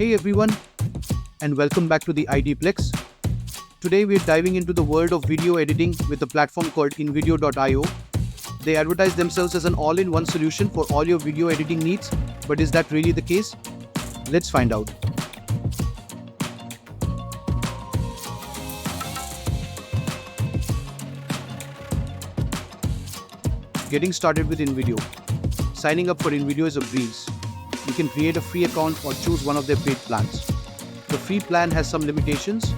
Hey everyone, and welcome back to the IDplex. Today we're diving into the world of video editing with a platform called InVideo.io. They advertise themselves as an all-in-one solution for all your video editing needs, but is that really the case? Let's find out. Getting started with InVideo. Signing up for InVideo is a breeze. You can create a free account or choose one of their paid plans. The free plan has some limitations,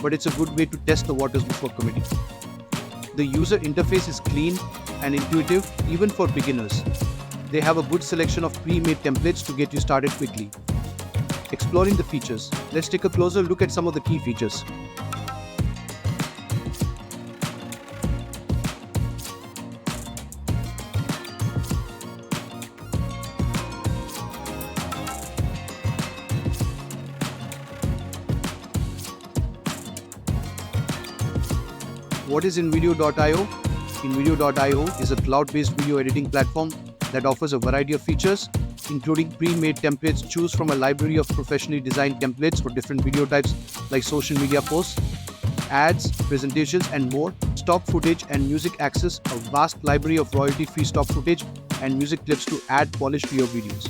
but it's a good way to test the waters before committing. The user interface is clean and intuitive even for beginners. They have a good selection of pre-made templates to get you started quickly. Exploring the features. Let's take a closer look at some of the key features. What is InVideo.io? InVideo.io is a cloud-based video editing platform that offers a variety of features, including pre-made templates. Choose from a library of professionally designed templates for different video types like social media posts, ads, presentations, and more. Stock footage and music. Access a vast library of royalty-free stock footage and music clips to add polish to your videos.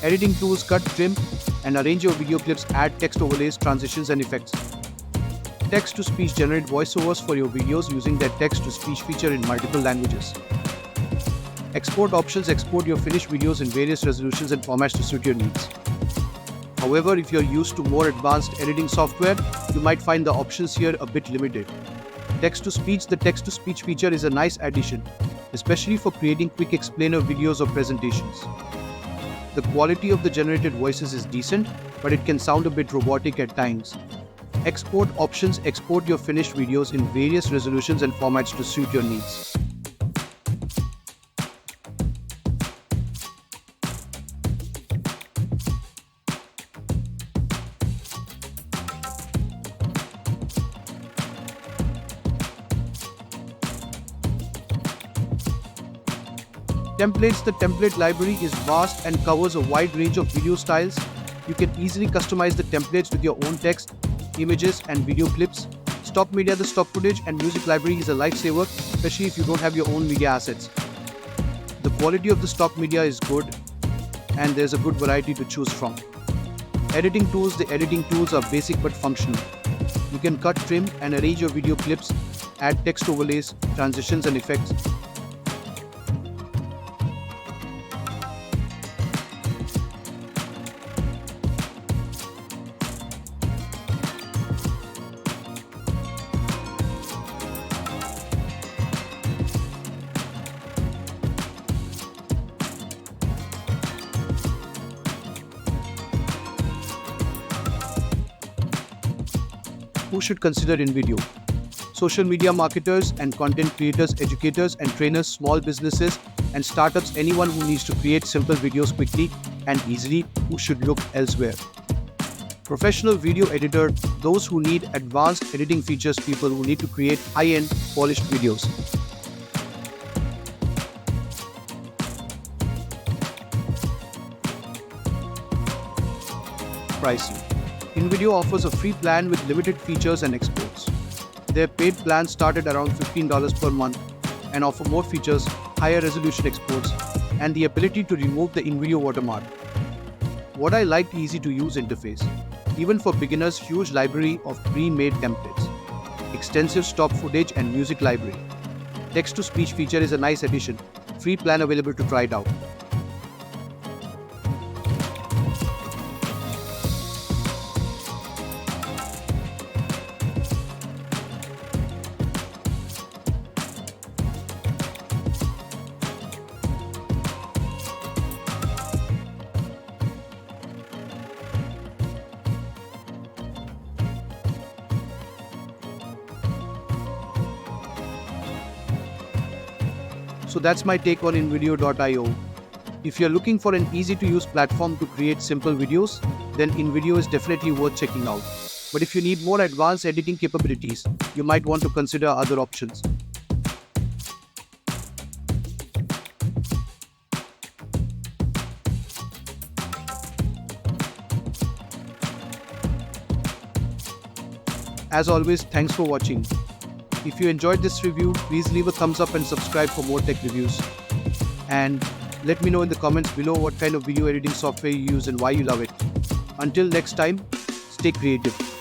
Editing tools. Cut, trim, and arrange your video clips. Add text overlays, transitions, and effects. Text-to-speech. Generate voiceovers for your videos using their text-to-speech feature in multiple languages. Export options. Export your finished videos in various resolutions and formats to suit your needs. However, if you're used to more advanced editing software, you might find the options here a bit limited. Text-to-speech. The text-to-speech feature is a nice addition, especially for creating quick explainer videos or presentations. The quality of the generated voices is decent, but it can sound a bit robotic at times. Export options. Export your finished videos in various resolutions and formats to suit your needs. Templates. The template library is vast and covers a wide range of video styles. You can easily customize the templates with your own text, images, and video clips. Stock media. The stock footage and music library is a lifesaver, especially if you don't have your own media assets. The quality of the stock media is good, and there's a good variety to choose from. Editing tools. The editing tools are basic but functional. You can cut, trim, and arrange your video clips, add text overlays, transitions, and effects. Who should consider InVideo? Social media marketers and content creators, educators and trainers, small businesses and startups. Anyone who needs to create simple videos quickly and easily. Who should look elsewhere? Professional video editor. Those who need advanced editing features. People who need to create high-end, polished videos. Pricing. InVideo offers a free plan with limited features and exports. Their paid plans start at around $15 per month and offer more features, higher resolution exports, and the ability to remove the InVideo watermark. What I like: easy to use interface. Even for beginners, huge library of pre-made templates. Extensive stock footage and music library. Text-to-speech feature is a nice addition. Free plan available to try it out. So that's my take on InVideo.io. If you're looking for an easy-to-use platform to create simple videos, then InVideo is definitely worth checking out. But if you need more advanced editing capabilities, you might want to consider other options. As always, thanks for watching. If you enjoyed this review, please leave a thumbs up and subscribe for more tech reviews. And let me know in the comments below what kind of video editing software you use and why you love it. Until next time, stay creative.